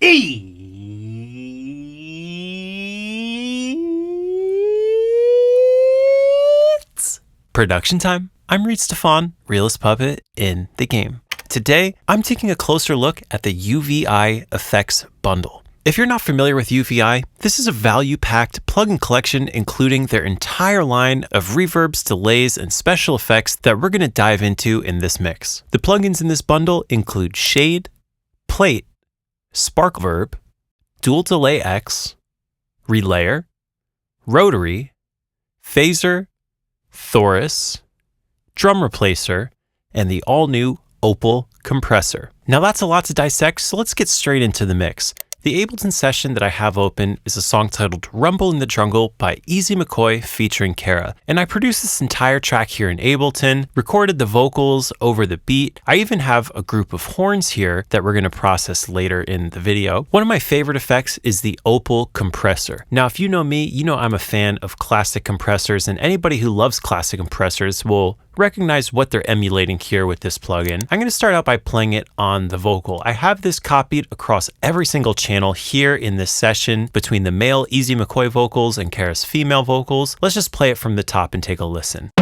It's production time. I'm Reid Stefan, realist puppet in the game. Today, I'm taking a closer look at the UVI effects bundle. If you're not familiar with UVI, this is a value-packed plugin collection including their entire line of reverbs, delays, and special effects that we're going to dive into in this mix. The plugins in this bundle include Shade, Plate, Sparkverb, Dual Delay X, Relayer, Rotary, Phasor, Thorus, Drum Replacer, and the all-new Opal Compressor. Now that's a lot to dissect, so let's get straight into the mix. The Ableton session that I have open is a song titled Rumble in the Jungle by McCoy featuring KARRA. And I produced this entire track here in Ableton, recorded the vocals over the beat. I even have a group of horns here that we're going to process later in the video. One of my favorite effects is the Opal Compressor. Now, if you know me, you know I'm a fan of classic compressors, and anybody who loves classic compressors will recognize what they're emulating here with this plugin. I'm going to start out by playing it on the vocal. I have this copied across every single channel here in this session between the male McCoy vocals and KARRA's female vocals. Let's just play it from the top and take a listen.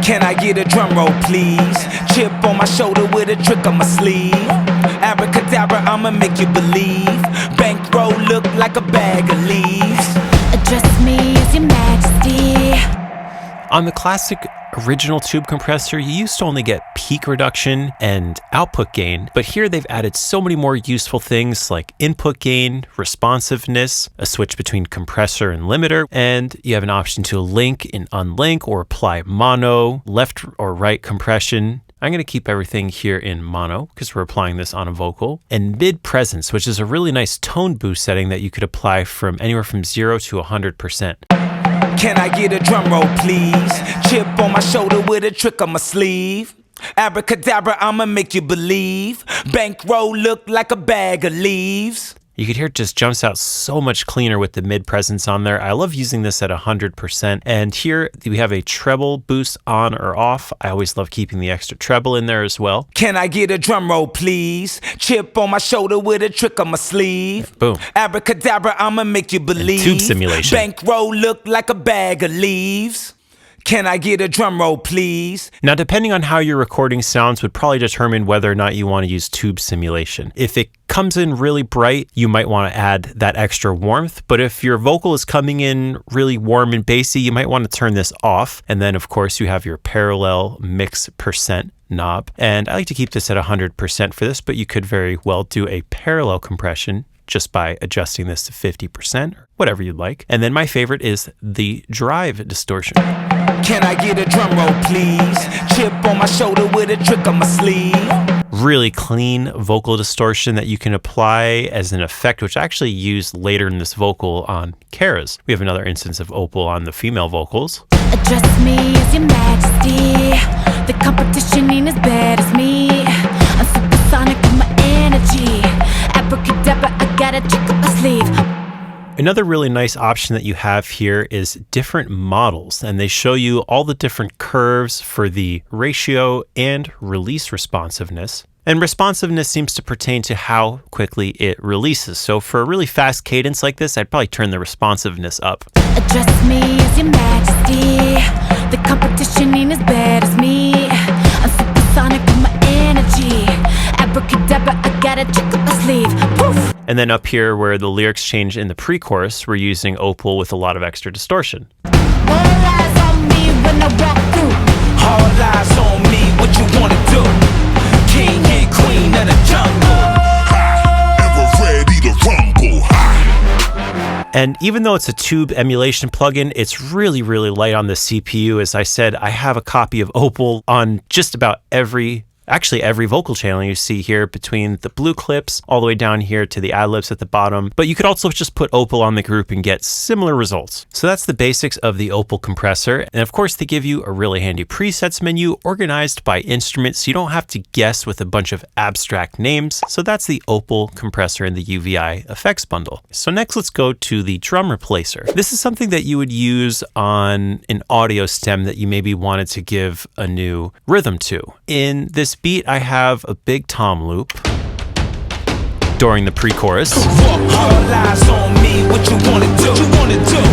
Can I get a drum roll, please? Chip on my shoulder with a trick on my sleeve. Abracadabra, I'ma make you believe. Bankroll look like a bag of leaves. Address me as your majesty. On the classic original tube compressor, you used to only get peak reduction and output gain, but here they've added so many more useful things like input gain, responsiveness, a switch between compressor and limiter, and you have an option to link and unlink or apply mono, left or right compression. I'm going to keep everything here in mono because we're applying this on a vocal. And mid presence, which is a really nice tone boost setting that you could apply from anywhere from 0 to 100%. Can I get a drum roll, please? Chip on my shoulder with a trick on my sleeve. Abracadabra, I'ma make you believe. Bankroll look like a bag of leaves. You could hear it just jumps out so much cleaner with the mid presence on there. I love using this at 100%. And here we have a treble boost on or off. I always love keeping the extra treble in there as well. Can I get a drum roll, please? Chip on my shoulder with a trick on my sleeve. Boom. Abracadabra, I'ma make you believe. And tube simulation. Bankroll look like a bag of leaves. Can I get a drum roll, please? Now, depending on how your recording sounds would probably determine whether or not you want to use tube simulation. If it comes in really bright, you might want to add that extra warmth. But if your vocal is coming in really warm and bassy, you might want to turn this off. And then, of course, you have your parallel mix percent knob. And I like to keep this at 100% for this, but you could very well do a parallel compression just by adjusting this to 50% or whatever you'd like. And then my favorite is the drive distortion. Can I get a drum roll, please? Chip on my shoulder with a trick on my sleeve. Really clean vocal distortion that you can apply as an effect, which I actually used later in this vocal on KARRA's. We have another instance of Opal on the female vocals. Address me as your majesty. The competition ain't as bad as me. I'm supersonic with my energy. Abracadabra, I got a trick up my sleeve. Another really nice option that you have here is different models, and they show you all the different curves for the ratio and release responsiveness. And responsiveness seems to pertain to how quickly it releases. So for a really fast cadence like this, I'd probably turn the responsiveness up. Address me as your majesty. The competition ain't as bad as me. I'm supersonic with my energy. Abracadabra, I got a trick up my sleeve. Poof! And then up here where the lyrics change in the pre-chorus, we're using Opal with a lot of extra distortion. All eyes on me when I walk through. All eyes on me, what you wanna do? King and queen of the jungle. Ever ready to rumble? And even though it's a tube emulation plugin, it's really, really light on the CPU. As I said, I have a copy of Opal on just about every actually every vocal channel you see here between the blue clips all the way down here to the ad-libs at the bottom. But you could also just put Opal on the group and get similar results. So that's the basics of the Opal compressor. And of course, they give you a really handy presets menu organized by instrument, so you don't have to guess with a bunch of abstract names. So that's the Opal compressor in the UVI effects bundle. So next, let's go to the drum replacer. This is something that you would use on an audio stem that you maybe wanted to give a new rhythm to. In this beat, I have a big tom loop during the pre-chorus. All eyes on me, what you wanna do?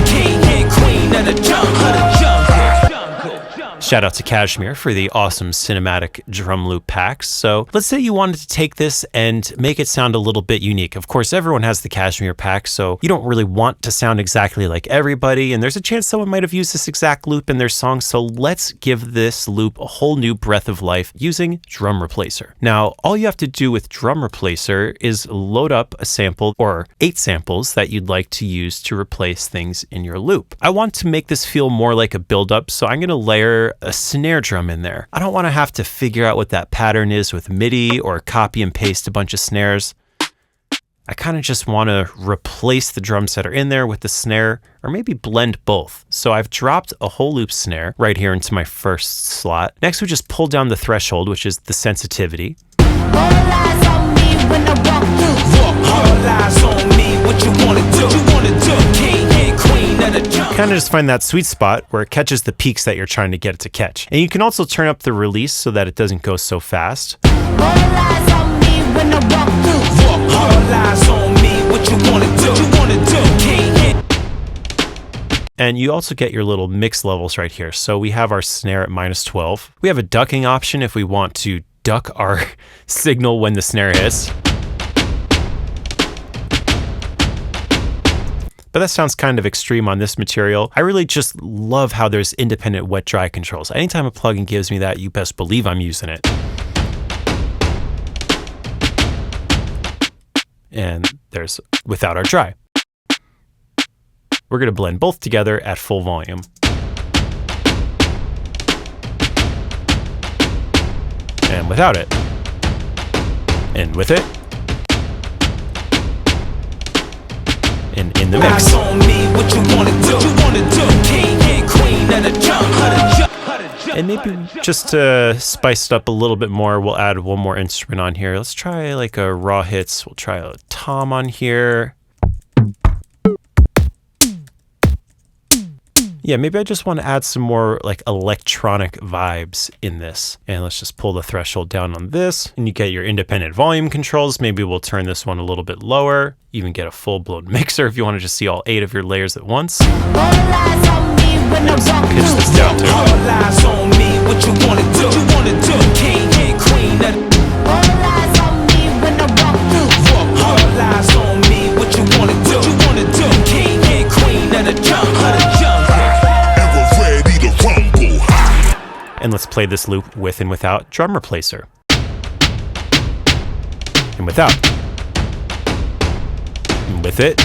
King and queen of the jungle. Shout out to Kashmir for the awesome cinematic drum loop packs. So let's say you wanted to take this and make it sound a little bit unique. Of course, everyone has the Kashmir pack, so you don't really want to sound exactly like everybody. And there's a chance someone might have used this exact loop in their song. So let's give this loop a whole new breath of life using Drum Replacer. Now, all you have to do with Drum Replacer is load up a sample or 8 samples that you'd like to use to replace things in your loop. I want to make this feel more like a build-up, so I'm going to layer a snare drum in there. I don't want to have to figure out what that pattern is with MIDI or copy and paste a bunch of snares. I kind of just want to replace the drums that are in there with the snare, or maybe blend both. So I've dropped a whole loop snare right here into my first slot. Next, we just pull down the threshold, which is the sensitivity. All eyes on me when I walk through. All eyes on me, what you wanna do? King and queen of the jungle. Kind of just find that sweet spot where it catches the peaks that you're trying to get it to catch. And you can also turn up the release so that it doesn't go so fast. All eyes on me when I walk through. All eyes on me, what you wanna do? King and And you also get your little mix levels right here. So we have our snare at -12. We have a ducking option if we want to duck our signal when the snare hits. But that sounds kind of extreme on this material. I really just love how there's independent wet-dry controls. Anytime a plugin gives me that, you best believe I'm using it. And there's without our dry. We're going to blend both together at full volume. And without it. And with it. And in the mix. And maybe just to spice it up a little bit more, we'll add one more instrument on here. Let's try like a raw hits. We'll try a tom on here. Yeah, maybe I just want to add some more like electronic vibes in this. And let's just pull the threshold down on this. And you get your independent volume controls. Maybe we'll turn this one a little bit lower. Even get a full-blown mixer if you want to just see all 8 of your layers at once. Pitch this down too. All eyes on me, what you wanna do? King and queen of the all eyes on me when I walk through. All eyes on me, what you wanna do? King and queen of the jungle. Ever ready to rumble? And let's play this loop with and without Drum Replacer. And without. And with it.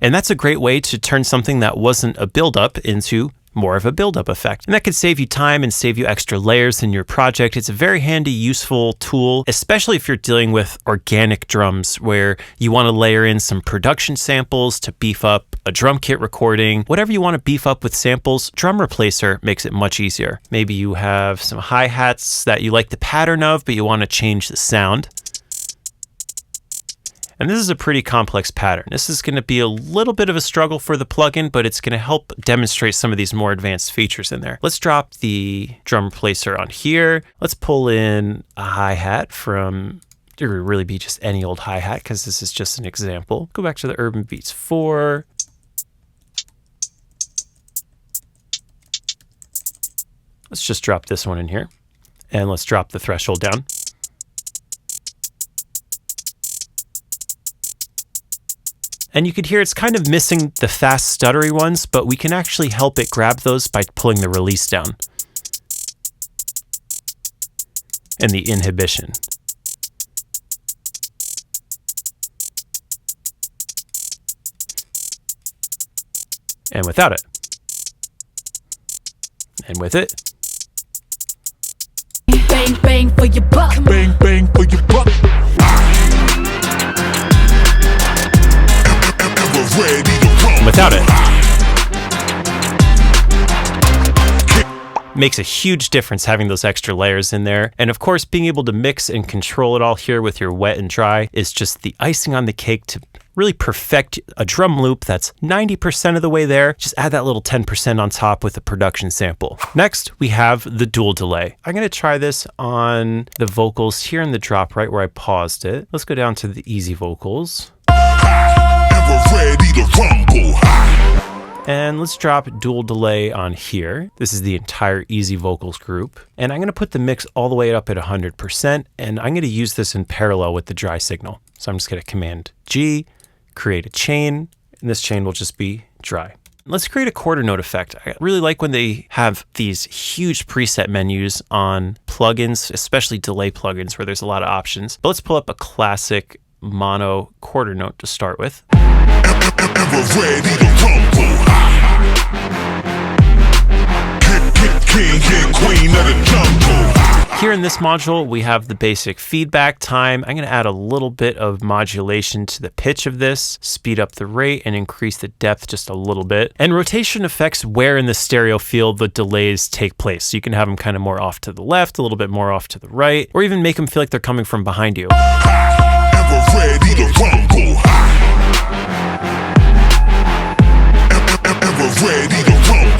And that's a great way to turn something that wasn't a build-up into more of a build-up effect. And that could save you time and save you extra layers in your project. It's a very handy, useful tool, especially if you're dealing with organic drums where you want to layer in some production samples to beef up a drum kit recording. Whatever you want to beef up with samples, Drum Replacer makes it much easier. Maybe you have some hi-hats that you like the pattern of, but you want to change the sound. And this is a pretty complex pattern. This is going to be a little bit of a struggle for the plugin, but it's going to help demonstrate some of these more advanced features in there. Let's drop the Drum Replacer on here. Let's pull in a hi-hat from, it would really be just any old hi-hat because this is just an example. Go back to the Urban Beats 4. Let's just drop this one in here. And let's drop the threshold down. And you could hear it's kind of missing the fast stuttery ones, but we can actually help it grab those by pulling the release down. And the inhibition. And without it. And with it. bang, bang for your buck. Bang, bang for your buck. Ever ready to rumble? Without it, makes a huge difference having those extra layers in there. And of course, being able to mix and control it all here with your wet and dry is just the icing on the cake to really perfect a drum loop that's 90% of the way there. Just add that little 10% on top with a production sample. Next, we have the dual delay. I'm gonna try this on the vocals here in the drop right where I paused it. Let's go down to the easy vocals. Ever ready to rumble? And let's drop dual delay on here. This is the entire easy vocals group. And I'm gonna put the mix all the way up at 100%, and I'm gonna use this in parallel with the dry signal. So I'm just gonna Command G, create a chain, and this chain will just be dry. Let's create a quarter note effect. I really like when they have these huge preset menus on plugins, especially delay plugins where there's a lot of options. But let's pull up a classic mono quarter note to start with. Ever ready to rumble? King and queen of the jungle. Here in this module, we have the basic feedback time. I'm gonna add a little bit of modulation to the pitch of this, speed up the rate and increase the depth just a little bit. And rotation affects where in the stereo field the delays take place. So you can have them kind of more off to the left, a little bit more off to the right, or even make them feel like they're coming from behind you. Ever ready to rumble? Ever ready to rumble?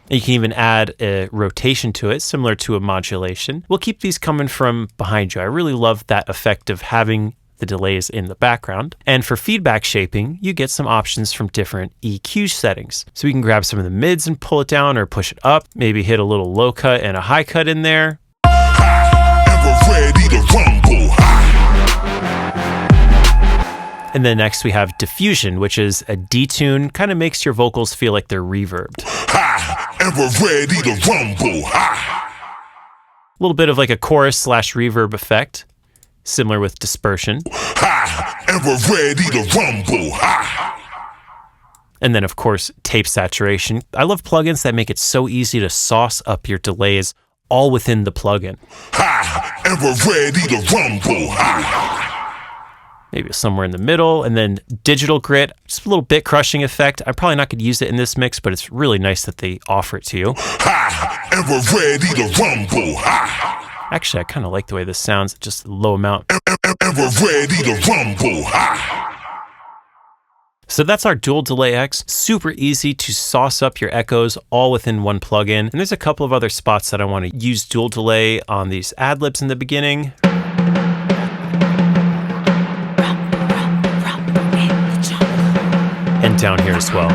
You can even add a rotation to it, similar to a modulation. We'll keep these coming from behind you. I really love that effect of having the delays in the background. And for feedback shaping, you get some options from different EQ settings. So we can grab some of the mids and pull it down or push it up, maybe hit a little low cut and a high cut in there. Ever ready to rumble? And then next we have diffusion, which is a detune, kind of makes your vocals feel like they're reverbed. Ever ready to rumble? A little bit of like a chorus / reverb effect, similar with dispersion. Ever ready to rumble? And then of course, tape saturation. I love plugins that make it so easy to sauce up your delays all within the plugin. Ever ready to rumble? Maybe somewhere in the middle, and then digital grit, just a little bit crushing effect. I'm probably not going to use it in this mix, but it's really nice that they offer it to you. Ever ready to rumble? Actually, I kind of like the way this sounds, just a low amount. Ever ready to rumble? So that's our dual delay X. Super easy to sauce up your echoes all within one plugin. And there's a couple of other spots that I want to use dual delay on these ad libs in the beginning. And down here as well.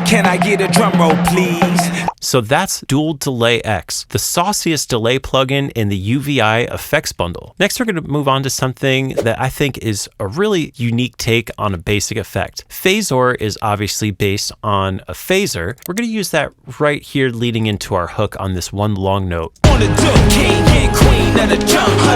Can I get a drum roll, please? So that's Dual Delay X, the sauciest delay plugin in the UVI effects bundle. Next, we're going to move on to something that I think is a really unique take on a basic effect. Phasor is obviously based on a phaser. We're going to use that right here leading into our hook on this one long note. On the duck, king and queen of the jungle.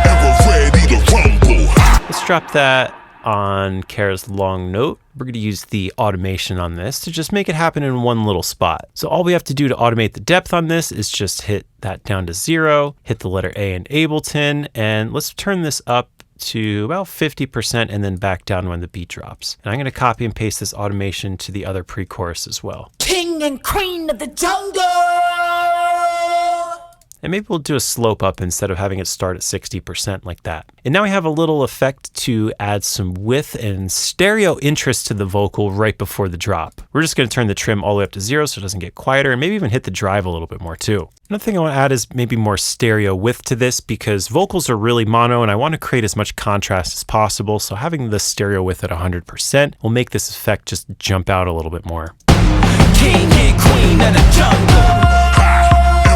Ever ready to rumble? Let's drop that on KARRA's long note. We're going to use the automation on this to just make it happen in one little spot. So all we have to do to automate the depth on this is just hit that down to 0, hit the letter A in Ableton, and let's turn this up to about 50% and then back down when the beat drops. And I'm going to copy and paste this automation to the other pre-chorus as well. King and queen of the jungle. And maybe we'll do a slope up instead of having it start at 60% like that. And now we have a little effect to add some width and stereo interest to the vocal right before the drop. We're just going to turn the trim all the way up to 0 so it doesn't get quieter, and maybe even hit the drive a little bit more too. Another thing I want to add is maybe more stereo width to this because vocals are really mono and I want to create as much contrast as possible. So having the stereo width at 100% will make this effect just jump out a little bit more. King and queen of the jungle.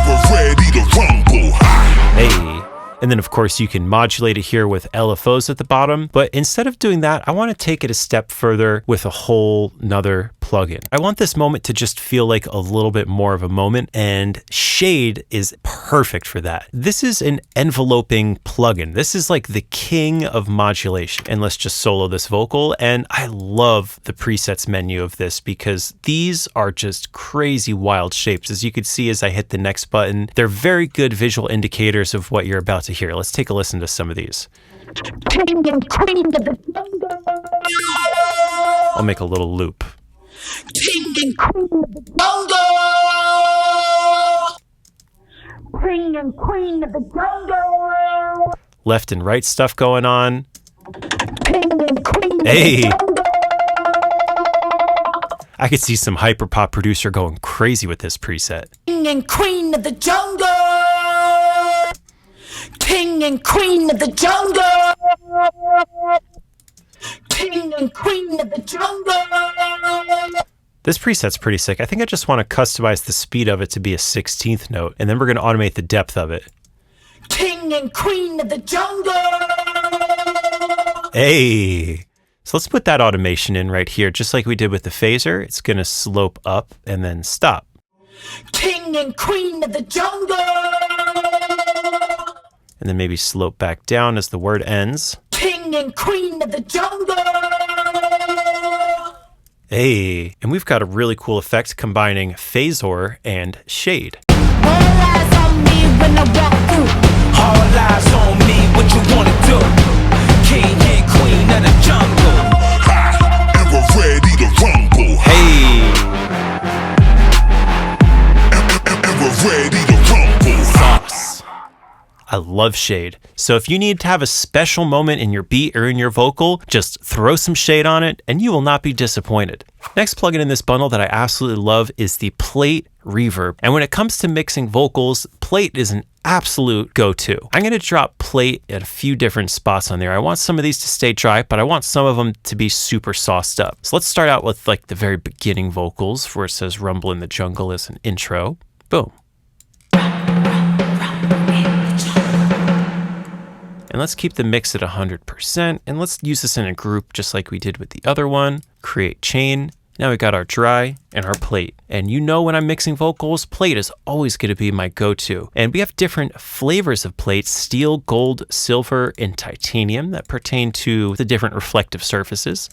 Ever ready to rumble? Hey. And then of course you can modulate it here with LFOs at the bottom. But instead of doing that, I want to take it a step further with a whole nother plugin. I want this moment to just feel like a little bit more of a moment, and Shade is perfect for that. This is an enveloping plugin. This is like the king of modulation. And let's just solo this vocal. And I love the presets menu of this because these are just crazy wild shapes. As you can see as I hit the next button, they're very good visual indicators of what you're about to hear. Let's take a listen to some of these. I'll make a little loop. King and queen of the jungle. King and queen of the jungle. Left and right stuff going on. King and queen Hey! of the jungle. I could see some hyperpop producer going crazy with this preset. King and queen of the jungle. King and queen of the jungle. King and queen of the jungle. This preset's pretty sick. I think I just want to customize the speed of it to be a 16th note, and then we're going to automate the depth of it. King and queen of the jungle. Hey! So let's put that automation in right here, just like we did with the Phasor. It's going to slope up and then stop. King and queen of the jungle. And then maybe slope back down as the word ends. King and queen of the jungle. Hey! And we've got a really cool effect combining Phasor and Shade. All eyes on me when I walk through. All eyes on me, what you wanna do? King and queen of the jungle. Ha! And we're ready to rumble. Hey! And we're ready to rumble. Sauce. I love Shade. So if you need to have a special moment in your beat or in your vocal, just throw some Shade on it and you will not be disappointed. Next plugin in this bundle that I absolutely love is the Plate Reverb. And when it comes to mixing vocals, Plate is an absolute go-to. I'm going to drop Plate at a few different spots on there. I want some of these to stay dry, but I want some of them to be super sauced up. So let's start out with like the very beginning vocals where it says Rumble in the Jungle as an intro. Boom. And let's keep the mix at 100%. And let's use this in a group just like we did with the other one. Create chain. Now we got our dry and our plate. And you know when I'm mixing vocals, plate is always going to be my go-to. And we have different flavors of plates: steel, gold, silver, and titanium that pertain to the different reflective surfaces.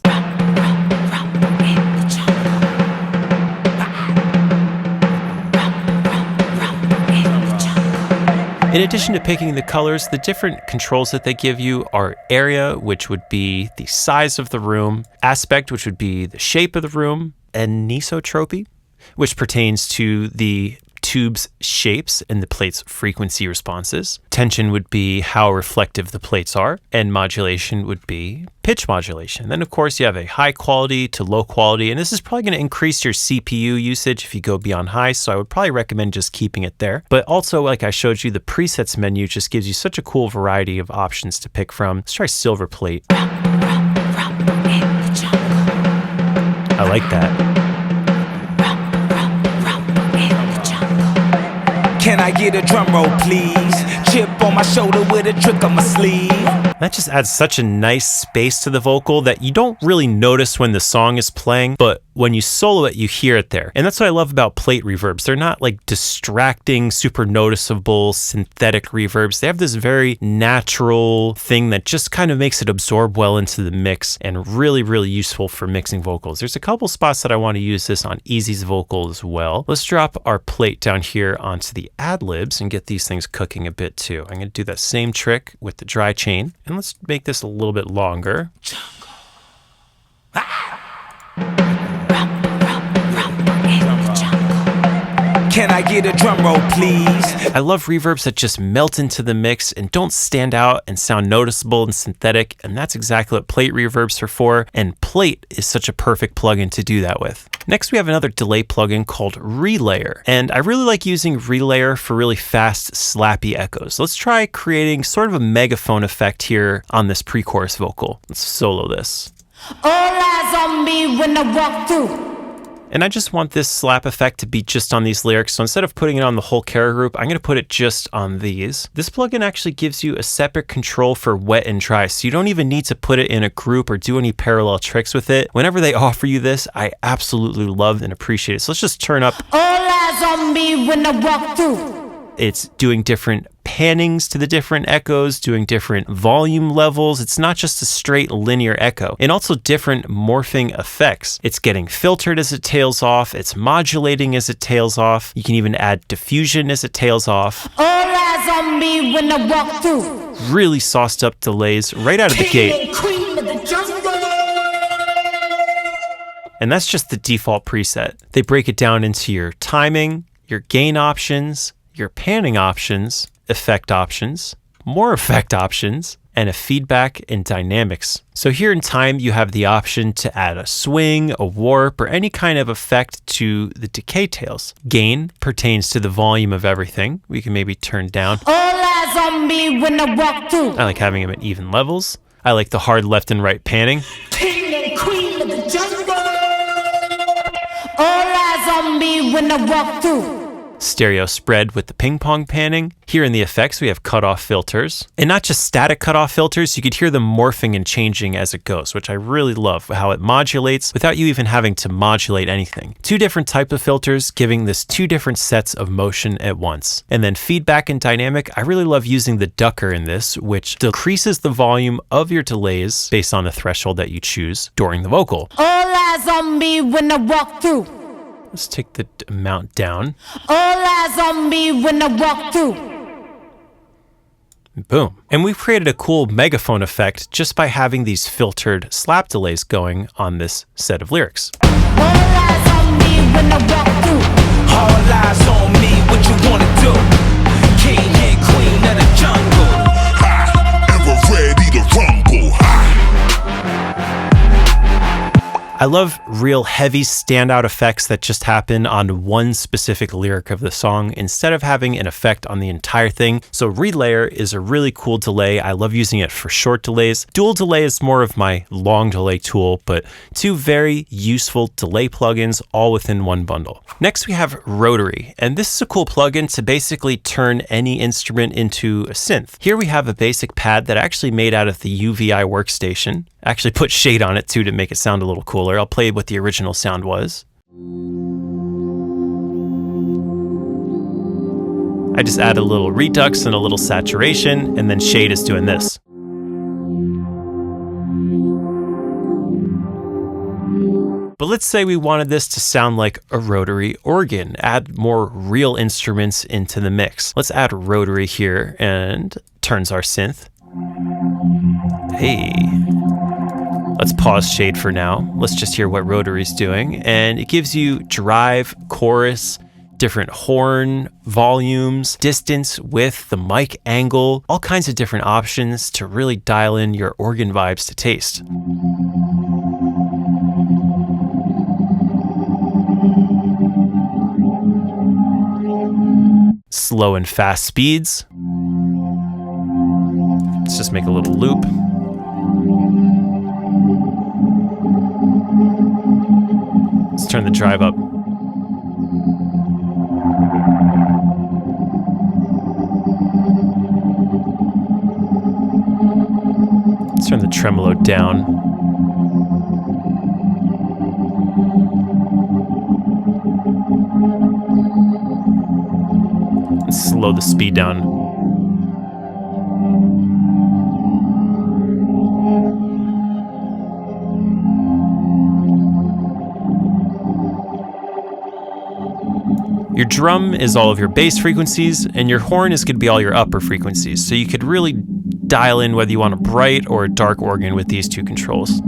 In addition to picking the colors, the different controls that they give you are area, which would be the size of the room, aspect, which would be the shape of the room, anisotropy, which pertains to the tube's shapes and the plate's frequency responses. Tension would be how reflective the plates are, and modulation would be pitch modulation. Then of course you have a high quality to low quality, and this is probably going to increase your CPU usage if you go beyond high, so I would probably recommend just keeping it there. But also, like I showed you, the presets menu just gives you such a cool variety of options to pick from. Let's try silver plate. I like that. Can I get a drum roll, please? Chip on my shoulder with a trick on my sleeve. That just adds such a nice space to the vocal that you don't really notice when the song is playing, but when you solo it, you hear it there. And that's what I love about plate reverbs. They're not like distracting, super noticeable synthetic reverbs. They have this very natural thing that just kind of makes it absorb well into the mix and really, really useful for mixing vocals. There's a couple spots that I want to use this on Easy's vocal as well. Let's drop our plate down here onto the ad-libs and get these things cooking a bit too. I'm going to do that same trick with the dry chain. And let's make this a little bit longer. Can I get a drum roll, please? I love reverbs that just melt into the mix and don't stand out and sound noticeable and synthetic, and that's exactly what plate reverbs are for, and Plate is such a perfect plugin to do that with. Next, we have another delay plugin called Relayer, and I really like using Relayer for really fast, slappy echoes. Let's try creating sort of a megaphone effect here on this pre-chorus vocal. Let's solo this. All eyes on me when I walk through. And I just want this slap effect to be just on these lyrics. So instead of putting it on the whole KARRA group, I'm going to put it just on these. This plugin actually gives you a separate control for wet and dry. So you don't even need to put it in a group or do any parallel tricks with it. Whenever they offer you this, I absolutely love and appreciate it. So let's just turn up. All eyes on me when I walk through. It's doing different pannings to the different echoes, doing different volume levels. It's not just a straight linear echo, and also different morphing effects. It's getting filtered as it tails off. It's modulating as it tails off. You can even add diffusion as it tails off. All eyes on me when I walk through. Really sauced up delays right out of the gate. Queen of the jungle. And that's just the default preset. They break it down into your timing, your gain options, your panning options, effect options, more effect options, and a feedback and dynamics. So here in time, you have the option to add a swing, a warp, or any kind of effect to the decay tails. Gain pertains to the volume of everything. We can maybe turn down. All eyes on me when I walk through. I like having them at even levels. I like the hard left and right panning. King and queen of the jungle. All eyes on me when I walk through. Stereo spread with the ping pong panning. Here in the effects, we have cutoff filters. And not just static cutoff filters, you could hear them morphing and changing as it goes, which I really love, how it modulates without you even having to modulate anything. Two different types of filters, giving this two different sets of motion at once. And then feedback and dynamic, I really love using the ducker in this, which decreases the volume of your delays based on the threshold that you choose during the vocal. All eyes on me when I walk through. Let's take the amount down. All eyes on me when I walk through. Boom. And we've created a cool megaphone effect just by having these filtered slap delays going on this set of lyrics. All eyes on me when I walk through. All eyes on me, what you wanna do? King and queen of the jungle. Ever ready to rumble? I love real heavy standout effects that just happen on one specific lyric of the song instead of having an effect on the entire thing. So relayer is a really cool delay. I love using it for short delays. Dual delay is more of my long delay tool, but two very useful delay plugins all within one bundle. Next we have Rotary, and this is a cool plugin to basically turn any instrument into a synth. Here we have a basic pad that I actually made out of the UVI workstation. I actually put shade on it too to make it sound a little cooler. I'll play what the original sound was. I just add a little redux and a little saturation, and then shade is doing this. But let's say we wanted this to sound like a rotary organ, add more real instruments into the mix. Let's add rotary here and turns our synth. Hey. Let's pause shade for now. Let's just hear what Rotary's doing. And it gives you drive, chorus, different horn volumes, distance, width, the mic angle, all kinds of different options to really dial in your organ vibes to taste. Slow and fast speeds. Let's just make a little loop. Let's turn the drive up. Let's turn the tremolo down. And slow the speed down. Your drum is all of your bass frequencies, and your horn is going to be all your upper frequencies. So you could really dial in whether you want a bright or a dark organ with these two controls.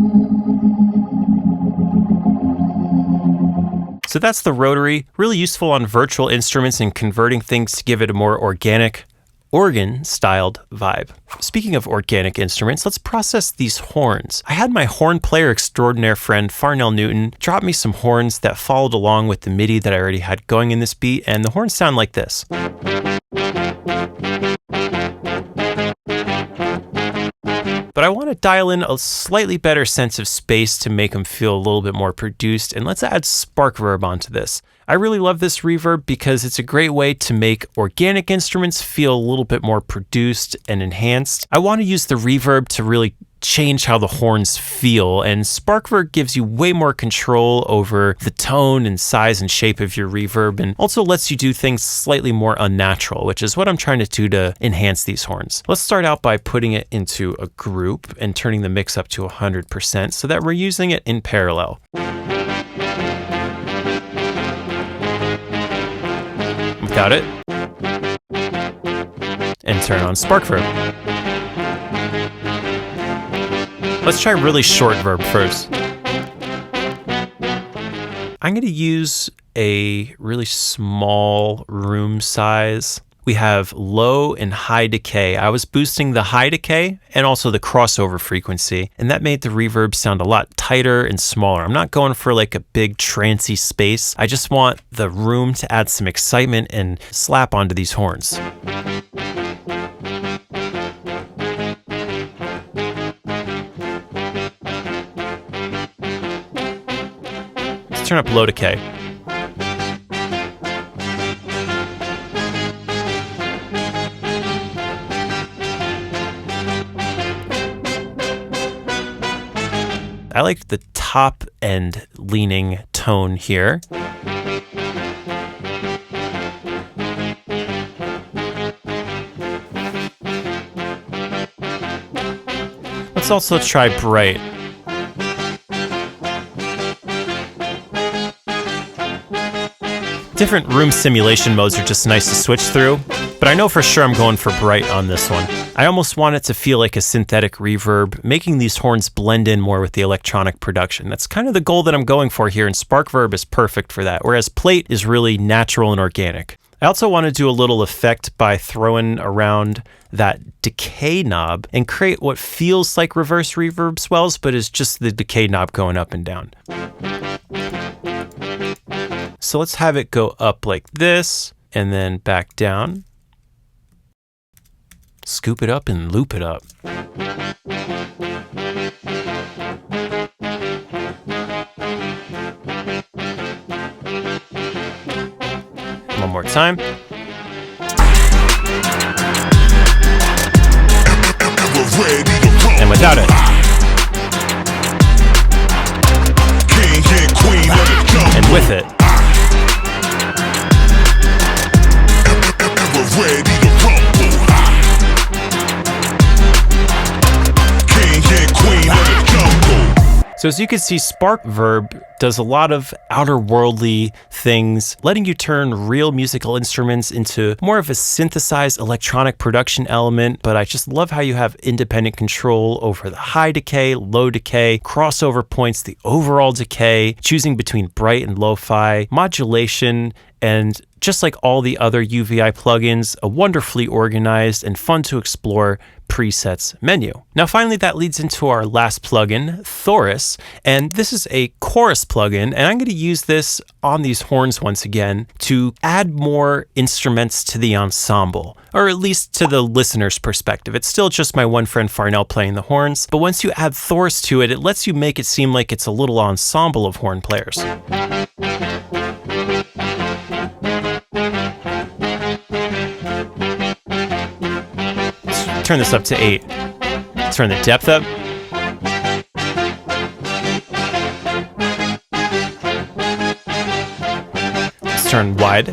So that's the Rotary, really useful on virtual instruments and converting things to give it a more organic, organ-styled vibe. Speaking of organic instruments, let's process these horns. I had my horn player extraordinaire friend Farnell Newton drop me some horns that followed along with the MIDI that I already had going in this beat, and the horns sound like this. But I want to dial in a slightly better sense of space to make them feel a little bit more produced, and let's add Sparkverb onto this. I really love this reverb because it's a great way to make organic instruments feel a little bit more produced and enhanced. I want to use the reverb to really change how the horns feel, and Sparkverb gives you way more control over the tone and size and shape of your reverb, and also lets you do things slightly more unnatural, which is what I'm trying to do to enhance these horns. Let's start out by putting it into a group and turning the mix up to 100% so that we're using it in parallel. Got it? And turn on Sparkverb. Let's try really short verb first. I'm going to use a really small room size. We have low and high decay. I was boosting the high decay and also the crossover frequency, and that made the reverb sound a lot tighter and smaller. I'm not going for like a big trancy space. I just want the room to add some excitement and slap onto these horns. Let's turn up low decay. I like the top end leaning tone here. Let's also try bright. Different room simulation modes are just nice to switch through, but I know for sure I'm going for bright on this one. I almost want it to feel like a synthetic reverb, making these horns blend in more with the electronic production. That's kind of the goal that I'm going for here, and Sparkverb is perfect for that, whereas plate is really natural and organic. I also want to do a little effect by throwing around that decay knob and create what feels like reverse reverb swells, but is just the decay knob going up and down. So let's have it go up like this and then back down. Scoop it up and loop it up. One more time. And without it. And with it. So as you can see, Sparkverb does a lot of outer worldly things, letting you turn real musical instruments into more of a synthesized electronic production element, but I just love how you have independent control over the high decay, low decay, crossover points, the overall decay, choosing between bright and lo-fi, modulation, and just like all the other UVI plugins, a wonderfully organized and fun to explore presets menu. Now finally, that leads into our last plugin, Thorus, and this is a chorus plugin, and I'm going to use this on these horns once again to add more instruments to the ensemble, or at least to the listener's perspective. It's still just my one friend Farnell playing the horns, but once you add Thorus to it, it lets you make it seem like it's a little ensemble of horn players. Turn this up to 8. Turn the depth up. Let's turn wide.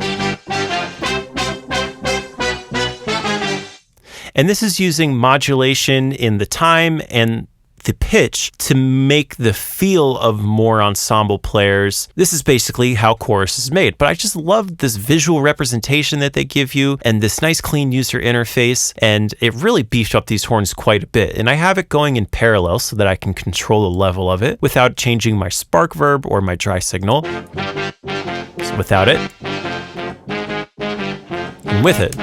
And this is using modulation in the time and the pitch to make the feel of more ensemble players. This is basically how chorus is made, but I just love this visual representation that they give you and this nice clean user interface, and it really beefed up these horns quite a bit. And I have it going in parallel so that I can control the level of it without changing my Sparkverb or my dry signal. So without it. And with it.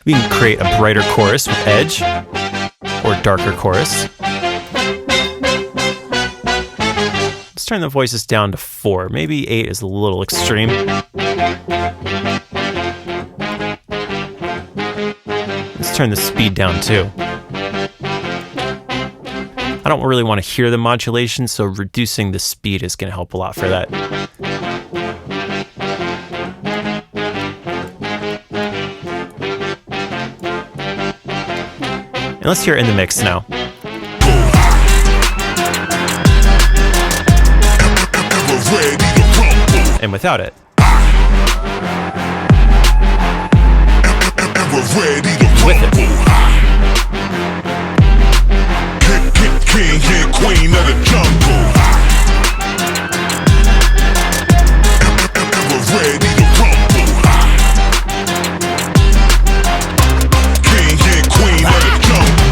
We can create a brighter chorus with edge, or darker chorus. Let's turn turn the voices down to 4. Maybe 8 is a little extreme. Let's turn the speed down too. I don't really want to hear the modulation, so reducing the speed is going to help a lot for that. And let's hear it in the mix now. And without it. With it. King and queen of the jungle. Ever ready to rumble. King and queen of the jungle.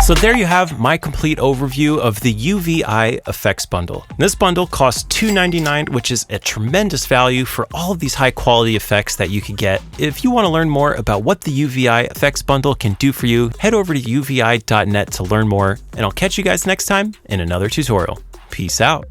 So there you have my complete overview of the UVI effects bundle. This bundle costs $2.99, which is a tremendous value for all of these high quality effects that you could get. If you want to learn more about what the UVI effects bundle can do for you, head over to uvi.net to learn more, and I'll catch you guys next time in another tutorial. Peace out.